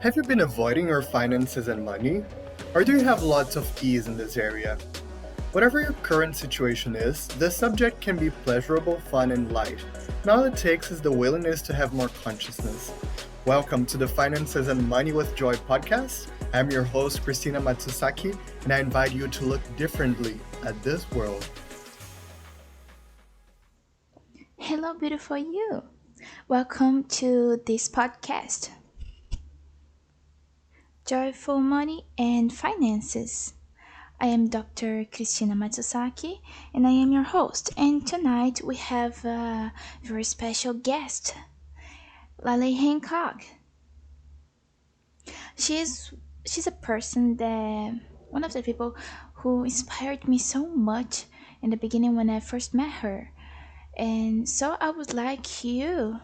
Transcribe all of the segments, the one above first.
Have you been avoiding your finances and money? Or do you have lots of ease in this area? Whatever your current situation is, this subject can be pleasurable, fun, and light. And all it takes is the willingness to have more consciousness. Welcome to the Finances and Money with Joy podcast. I'm your host, Christina Matsusaki, and I invite you to look differently at this world. Hello, beautiful you. Welcome to this podcast, Joyful Money and Finances. I am Dr. Christina Matsusaki and I am your host. And tonight we have a very special guest, Laleh Hancock. She's she's a person that one of the people who inspired me so much in the beginning when I first met her. And so I would like you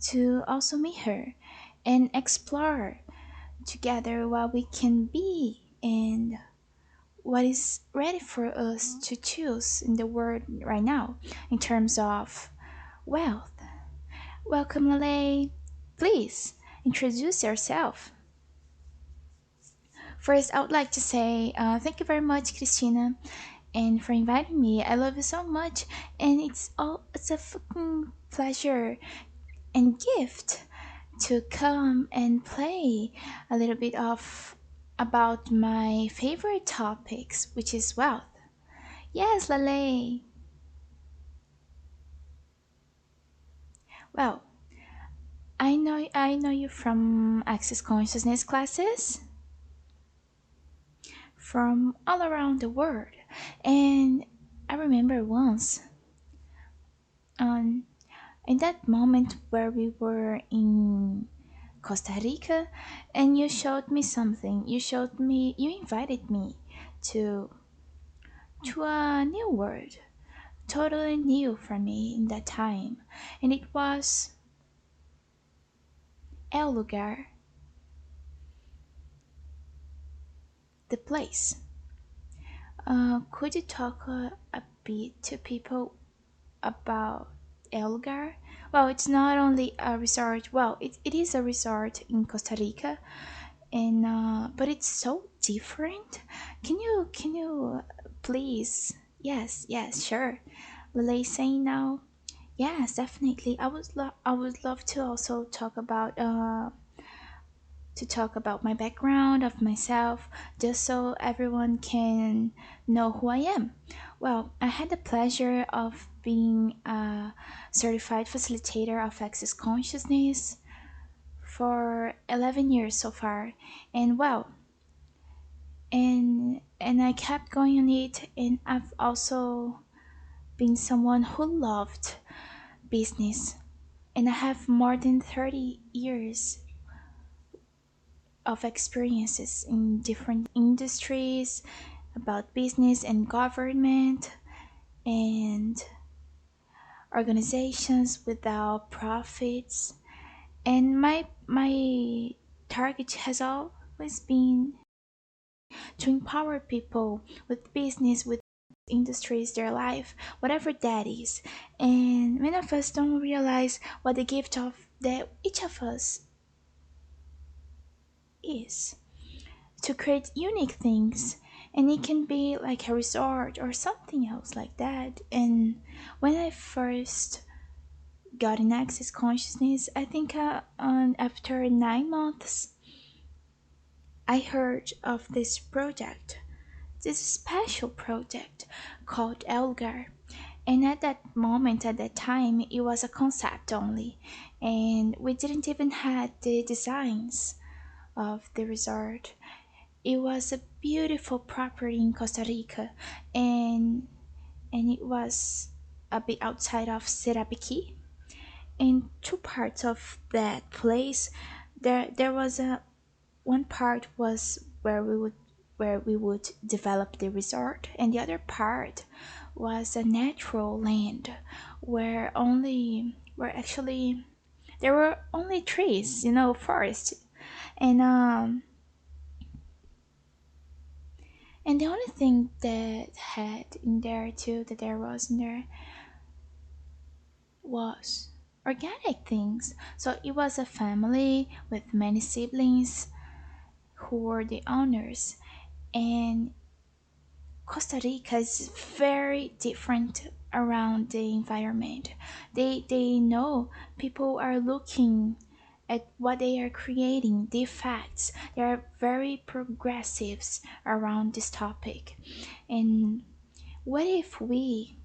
to also meet her and explore together what we can be and what is ready for us to choose in the world right now in terms of wealth. Welcome, Lale. Please introduce yourself. First, I would like to say thank you very much, Christina, and for inviting me. I love you so much, and it's a fucking pleasure and gift to come and play a little bit of about my favorite topics, which is wealth. Yes, Lale. Well, I know you from Access Consciousness classes from all around the world. And I remember once on in that moment where we were in Costa Rica and you showed me something. You invited me to to a new world, totally new for me in that time. And it was El Lugar, the place. Could you talk a bit to people about Elgar? Well, it's not only a resort. Well, it is a resort in Costa Rica, and but it's so different. Can you please? Yes, sure. Lele saying now. Yes, definitely. I would love to also talk about my background of myself just so everyone can know who I am. Well, I had the pleasure of being a certified facilitator of access consciousness for 11 years so far. And well, and I kept going on it, and I've also been someone who loved business, and I have more than 30 years of experiences in different industries about business and government and organizations without profits. And my target has always been to empower people with business, with industries, their life, whatever that is. And many of us don't realize what the gift of that each of us is to create unique things, and it can be like a resort or something else like that. And when I first got in access consciousness, I think after 9 months I heard of this project, this special project called Elgar. And at that moment, at that time, it was a concept only, and we didn't even had the designs of the resort. It was a beautiful property in Costa Rica, and it was a bit outside of Serapiqui. In two parts of that place, there was a one part was where we would develop the resort, and the other part was a natural land where actually there were only trees, forest, and and the only thing that had in there too that there was in there was organic things. So it was a family with many siblings, who are the owners. And Costa Rica is very different around the environment. They know people are looking at what they are creating, the facts. They are very progressives around this topic. And what if we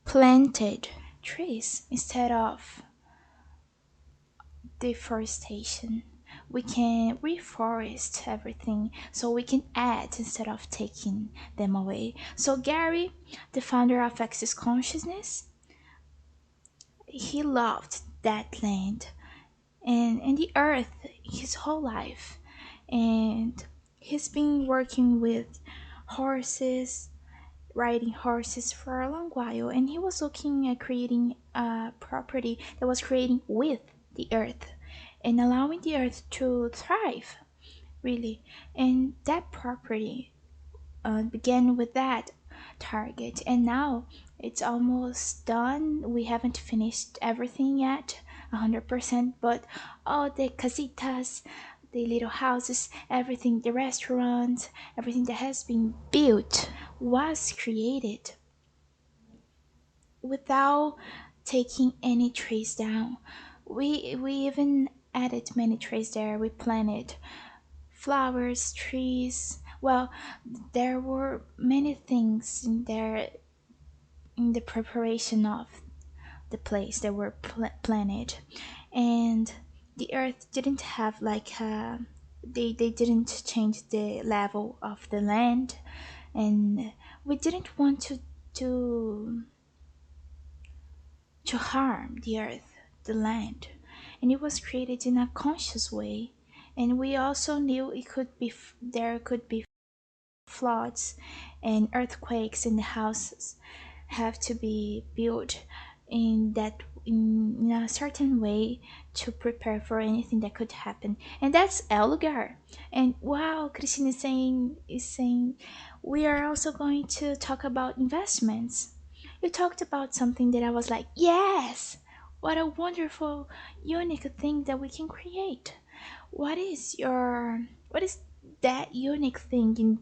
planted trees instead of deforestation? We can reforest everything so we can add instead of taking them away. So Gary, the founder of Access Consciousness, he loved that land and the earth his whole life. And he's been working with horses, riding horses for a long while, and he was looking at creating a property that was creating with the earth and allowing the earth to thrive, really. And that property began with that target, and now it's almost done. We haven't finished everything yet, 100%, but all the casitas, the little houses, everything, the restaurants, everything that has been built was created without taking any trees down. We even added many trees there. We planted flowers, trees. Well, there were many things in there in the preparation of the place that were planted, and the earth didn't have like a. They didn't change the level of the land, and we didn't want to to harm the earth, the land, and it was created in a conscious way. And we also knew it could be there could be floods and earthquakes, and the houses have to be built in a certain way to prepare for anything that could happen. And that's Elgar. And wow, Christine is saying we are also going to talk about investments. You talked about something that I was like, yes, what a wonderful unique thing that we can create. What is that unique thing in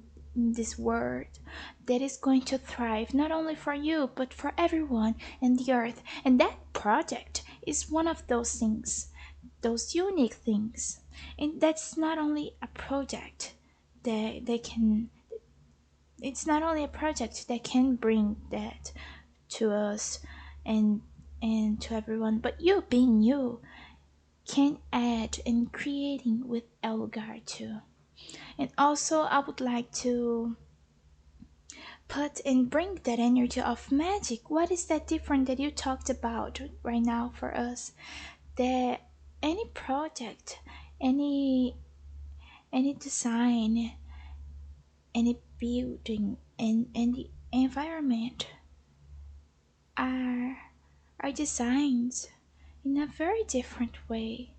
this world that is going to thrive not only for you but for everyone in the earth? And that project is one of those things, those unique things. And that's not only a project that they can it's not only a project that can bring that to us and and to everyone, but you being you can add in creating with Elgar too. And also, I would like to put and bring that energy of magic. What is that different that you talked about right now for us? That any project, any any design, any building, and the environment are are designed in a very different way.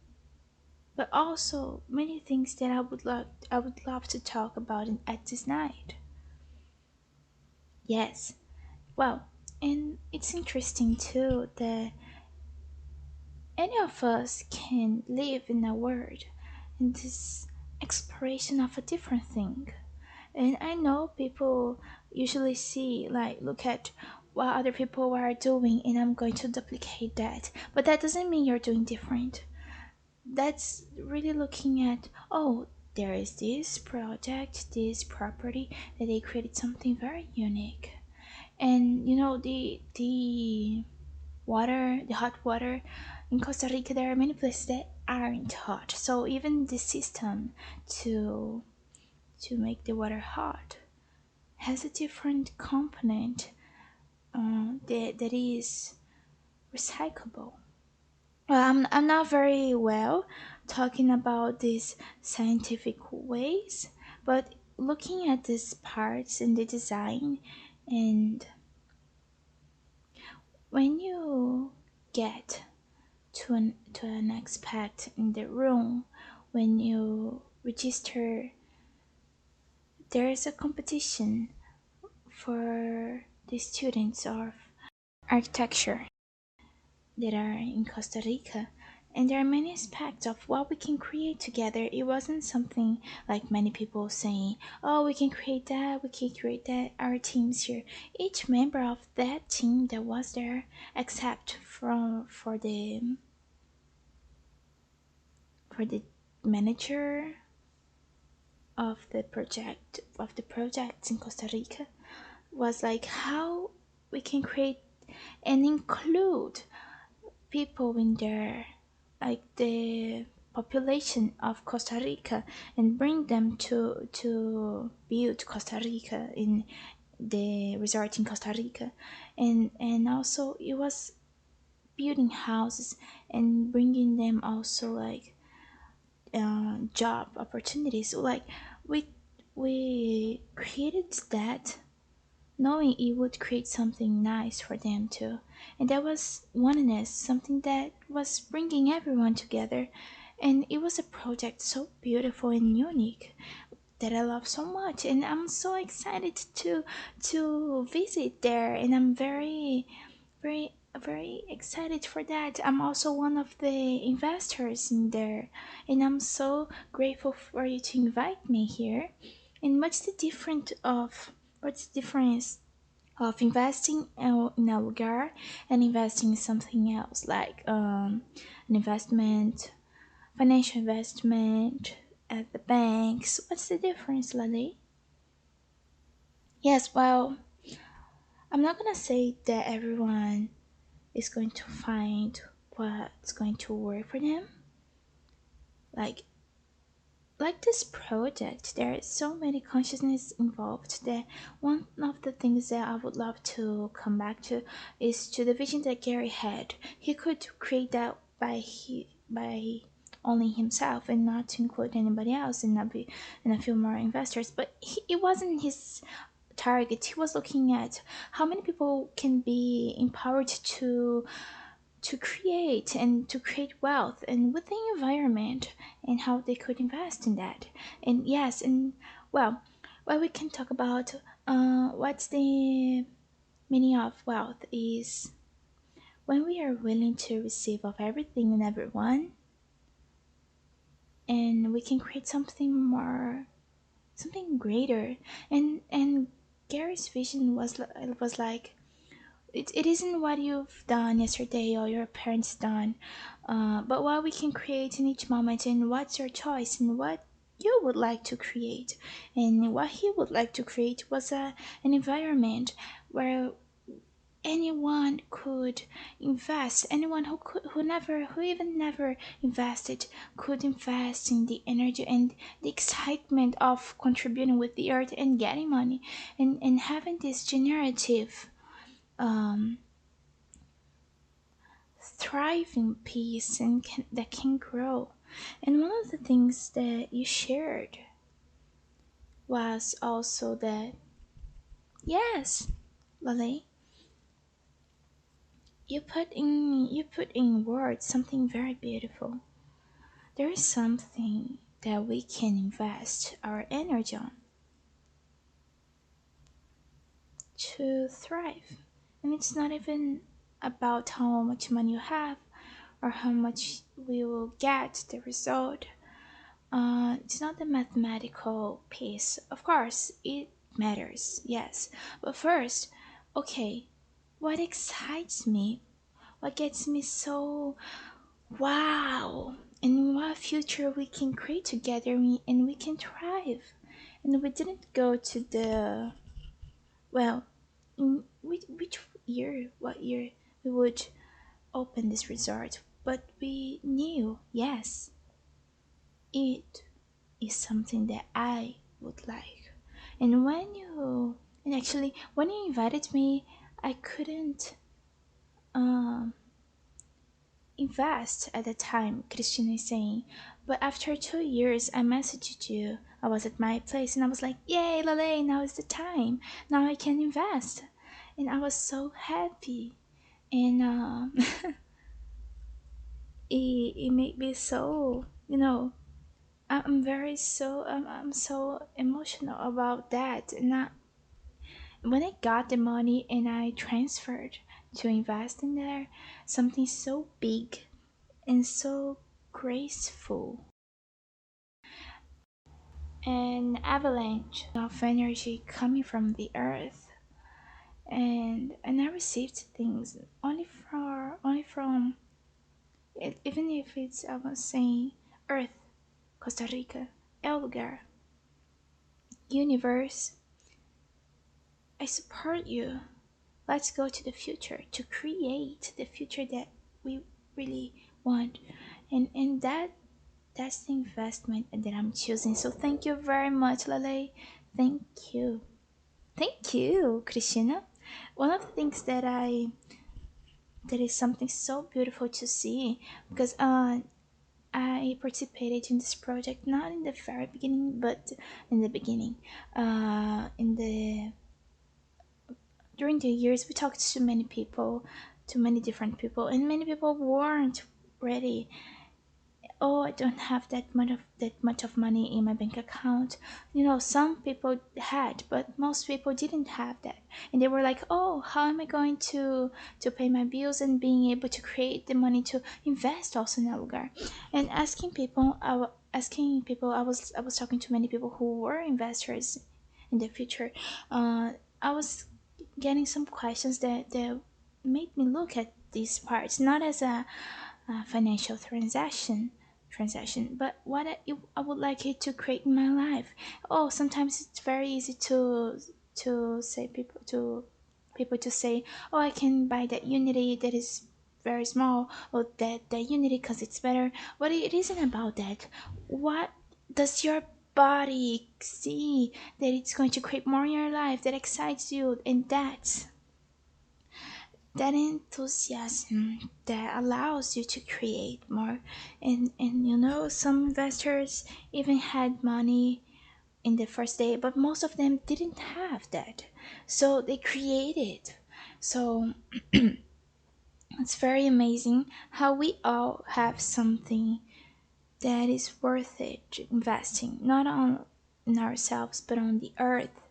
But also many things that I would love to talk about at this night. Yes. Well, and it's interesting too that any of us can live in a world in this exploration of a different thing. And I know people usually see, like, look at what other people are doing, and I'm going to duplicate that. But that doesn't mean you're doing different. That's really looking at, oh, there is this project, this property that they created something very unique. And the water, the hot water in Costa Rica, there are many places that aren't hot. So even the system to make the water hot has a different component that is recyclable. Well, I'm not very well talking about these scientific ways, but looking at these parts in the design, and when you get to an expert in the room, when you register, there is a competition for the students of architecture that are in Costa Rica, And there are many aspects of what we can create together. It wasn't something like many people saying, oh, we can create that, we can create that. Our teams here. Each member of that team that was there, except for the manager of the project in Costa Rica, was like how we can create and include people in there, like the population of Costa Rica, and bring them to build Costa Rica in the resort in Costa Rica, and also it was building houses and bringing them also like job opportunities. So, like we created that knowing it would create something nice for them too. And that was oneness, something that was bringing everyone together. And it was a project so beautiful and unique that I love so much. And I'm so excited to visit there. And I'm very excited for that. I'm also one of the investors in there. And I'm so grateful for you to invite me here. And what's the difference of investing in a lugar and investing in something else, like an investment, financial investment at the banks? What's the difference, Lali? Yes, well, I'm not gonna say that everyone is going to find what's going to work for them. Like this project, there is so many consciousness involved that one of the things that I would love to come back to is to the vision that Gary had. He could create that by only himself and not to include anybody else and a few more investors, but it wasn't his target. He was looking at how many people can be empowered to create wealth and with the environment, and how they could invest in that. And yes, and well, we can talk about what's the meaning of wealth is when we are willing to receive of everything and everyone, and we can create something more, something greater. And Gary's vision was like, it isn't what you've done yesterday or your parents done, but what we can create in each moment, and what's your choice and what you would like to create. And what he would like to create was an environment where anyone could invest. Anyone who even never invested could invest in the energy and the excitement of contributing with the earth and getting money, and having this generative um, thriving piece that can grow. And one of the things that you shared was also that, yes, Lale, you put in words something very beautiful. There is something that we can invest our energy on to thrive. And it's not even about how much money you have or how much we will get the result. It's not the mathematical piece. Of course, it matters, yes. But first, okay, what excites me, what gets me so wow, and what future we can create together, and we can thrive. And we didn't go to the, well, in which year, what year we would open this resort, but we knew, yes, it is something that I would like. And when you invited me, I couldn't um, invest at the time, Christina is saying. But after 2 years, I messaged you. I was at my place and I was like, yay, Lale, now is the time. Now I can invest. And I was so happy. And it made me so, I'm so emotional about that. And when I got the money and I transferred to invest in there, something so big and so graceful. An avalanche of energy coming from the earth, and I received things only from it, even if it's I was saying Earth, Costa Rica, El Lugar, universe. I support you. Let's go to the future to create the future that we really want, and that's the investment that I'm choosing. So thank you very much, Laleh. Thank you. Thank you, Christina. One of the things that is something so beautiful to see because I participated in this project not in the very beginning, but in the beginning. In the During the years, we talked to many people, to many different people, and many people weren't ready. Oh, I don't have that much of money in my bank account. Some people had, but most people didn't have that, and they were like, "Oh, how am I going to pay my bills and being able to create the money to invest also in Algar?" And asking people, I was talking to many people who were investors in the future. I was getting some questions that made me look at these parts not as a financial transaction, but what I would like it to create in my life. Oh, sometimes it's very easy to say people to say, oh, I can buy that unity that is very small, or that unity because it's better, but it isn't about that. What does your body see that it's going to create more in your life that excites you, and that's that enthusiasm that allows you to create more. And some investors even had money in the first day, but most of them didn't have that, so they created. So it's very amazing how we all have something that is worth it investing, not on in ourselves but on the earth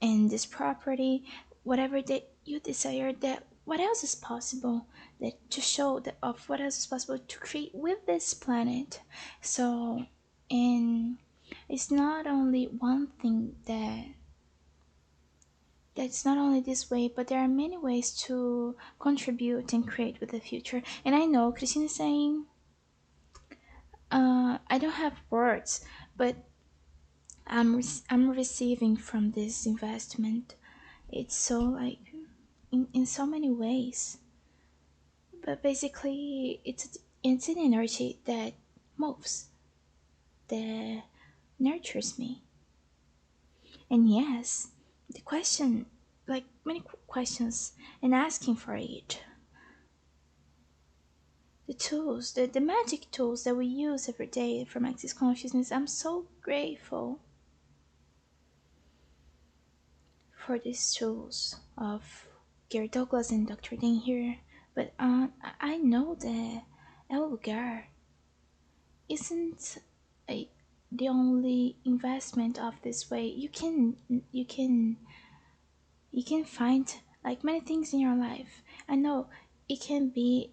and this property, whatever that you desire, that what else is possible, that to show that of what else is possible to create with this planet. So, and it's not only one thing that's not only this way, but there are many ways to contribute and create with the future. And I know Christine is saying, I don't have words, but I'm receiving from this investment. It's so like in so many ways, but basically it's an energy that moves, that nurtures me. And yes, the question, like many questions, and asking for it, the tools, the magic tools that we use every day from Access Consciousness. I'm so grateful for these tools of Gary Douglas and Dr. Dane here. But I know that El Lugar isn't a, the only investment of this way. You can find like many things in your life. I know it can be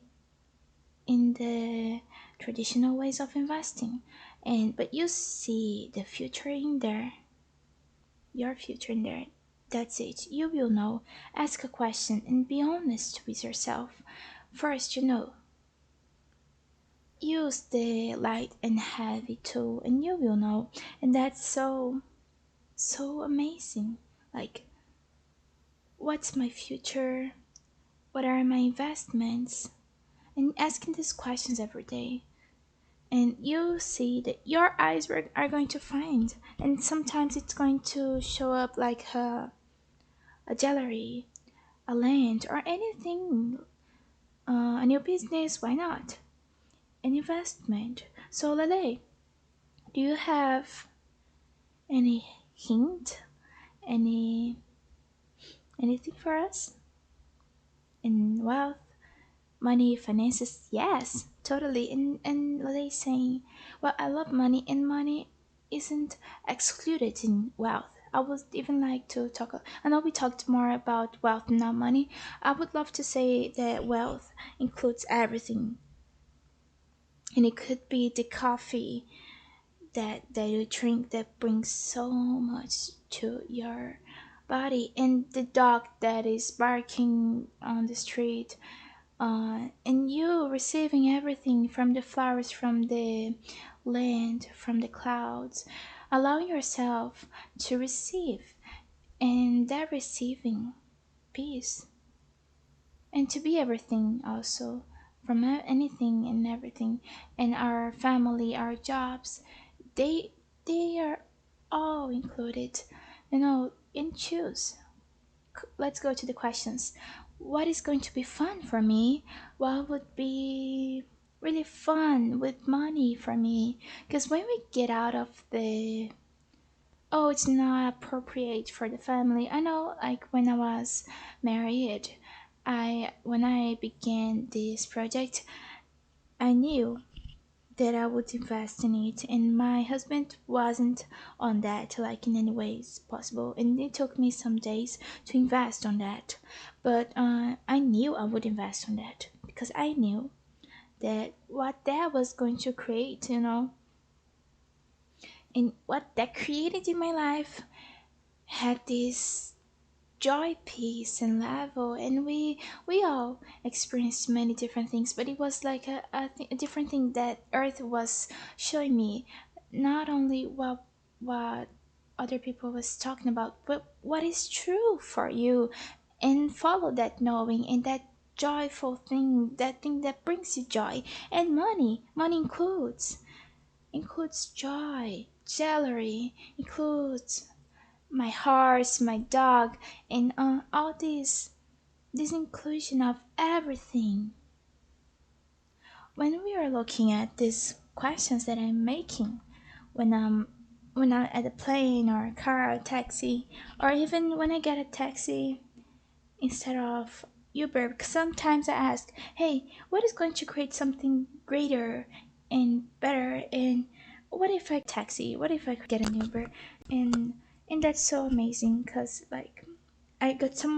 in the traditional ways of investing, but you see the future in there, your future in there. That's it. You will know. Ask a question and be honest with yourself. First, use the light and heavy tool, and you will know. And that's so amazing. Like, what's my future? What are my investments? And asking these questions every day. And you see that your eyes are going to find. And sometimes it's going to show up like a gallery, a land, or anything. A new business, why not? An investment. So, Lele, do you have any hint? Any anything for us? In wealth, money, finances? Yes, totally. And Lele saying, well, I love money, and money isn't excluded in wealth. I would even like to talk. I know we talked more about wealth, not money. I would love to say that wealth includes everything. And it could be the coffee that you drink that brings so much to your body, and the dog that is barking on the street, and you receiving everything from the flowers, from the land, from the clouds, allowing yourself to receive, and that receiving peace, and to be everything also, from anything and everything, and our family, our jobs, they they are all included, and choose. Let's go to the questions. What is going to be fun for me? What would be really fun with money for me? Because when we get out of the, oh, it's not appropriate for the family. I know, like when I was married, I when I began this project, I knew that I would invest in it, and my husband wasn't on that, like in any ways possible, and it took me some days to invest on that. But I knew I would invest on that because I knew that what that was going to create, and what that created in my life had this joy, peace, and level, and we all experienced many different things, but it was like a different thing that earth was showing me, not only what other people was talking about, but what is true for you, and follow that knowing, and that joyful thing, that thing that brings you joy. And money includes joy, jewelry, includes my horse, my dog, and all this inclusion of everything. When we are looking at these questions that I'm making, when I'm when I'm at a plane or a car or taxi, or even when I get a taxi instead of Uber, because sometimes I ask, hey, what is going to create something greater and better? And what if I taxi? What if I could get an Uber? And and that's so amazing because like I got so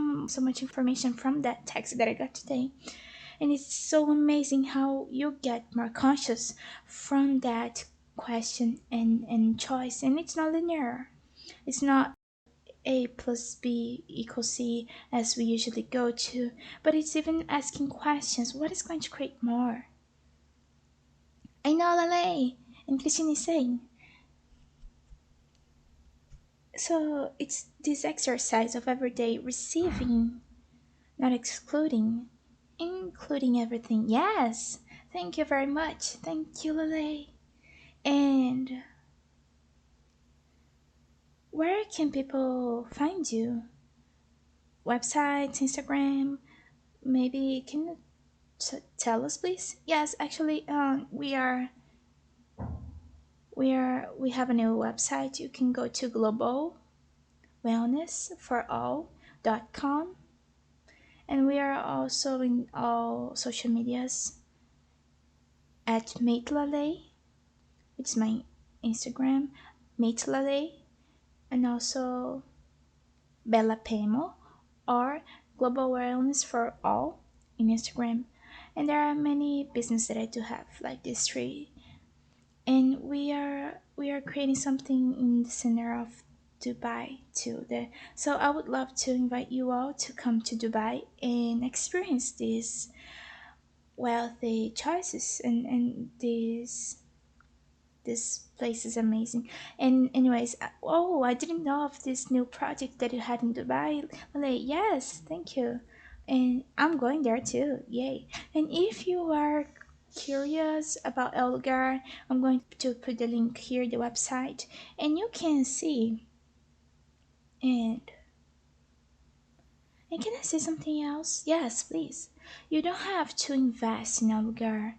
much information from that taxi that I got today, and it's so amazing how you get more conscious from that question and choice, and it's not linear. It's not a plus B equals C as we usually go to, but it's even asking questions. What is going to create more? I know, Laleh and Christine is saying. So it's this exercise of everyday receiving, not excluding, including everything. Yes, thank you very much. Thank you, Laleh. And where can people find you? Websites, Instagram? Maybe can you tell us, please? Yes, actually, we have a new website. You can go to globalwellnessforall.com, and we are also in all social medias at Maitlale. It's my Instagram, Maitlale, and also Bella Pemo or Global Wellness for All in Instagram. And there are many businesses that I do have, like these three, and we are creating something in the center of Dubai too. There, so I would love to invite you all to come to Dubai and experience these wealthy choices, and this place is amazing. And anyways, oh, I didn't know of this new project that you had in Dubai. Like, yes, thank you. And I'm going there too. Yay. And if you are curious about Elgar, I'm going to put the link here, the website, and you can see. And and can I say something else? Yes, please. You don't have to invest in Elgar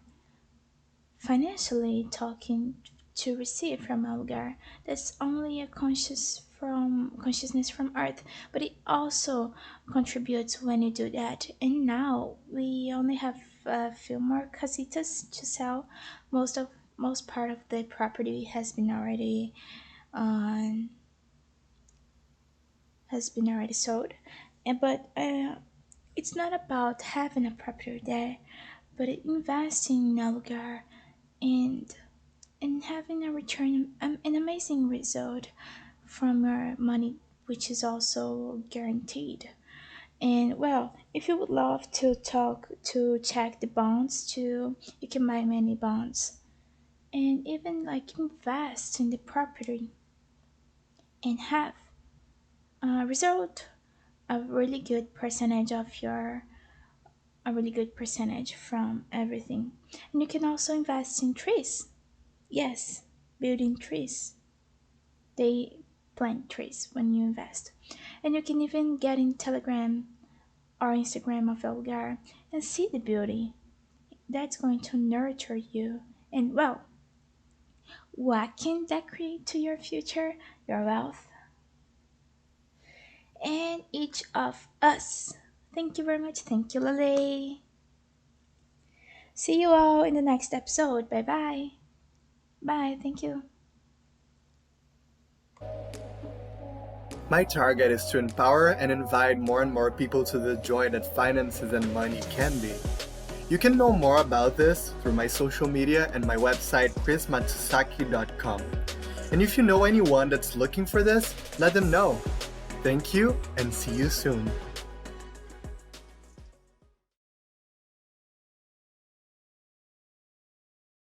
financially talking to receive from Algar. That's only a consciousness from Earth, but it also contributes when you do that. And now we only have a few more casitas to sell. Most part of the property um, has been already sold, and but it's not about having a property there, but investing in Algar and having a return, an amazing result from your money, which is also guaranteed. And well, if you would love to check the bonds too, you can buy many bonds and even like invest in the property and have a result, a really good percentage of your a really good percentage from everything. And you can also invest in trees. Yes, building trees. They plant trees when you invest. And you can even get in Telegram or Instagram of Elgar and see the beauty. That's going to nurture you. And well, what can that create to your future? Your wealth. And each of us. Thank you very much. Thank you, Laleh. See you all in the next episode. Bye bye. Bye. Thank you. My target is to empower and invite more and more people to the joy that finances and money can be. You can know more about this through my social media and my website chrismatsusaki.com. And if you know anyone that's looking for this, let them know. Thank you and see you soon.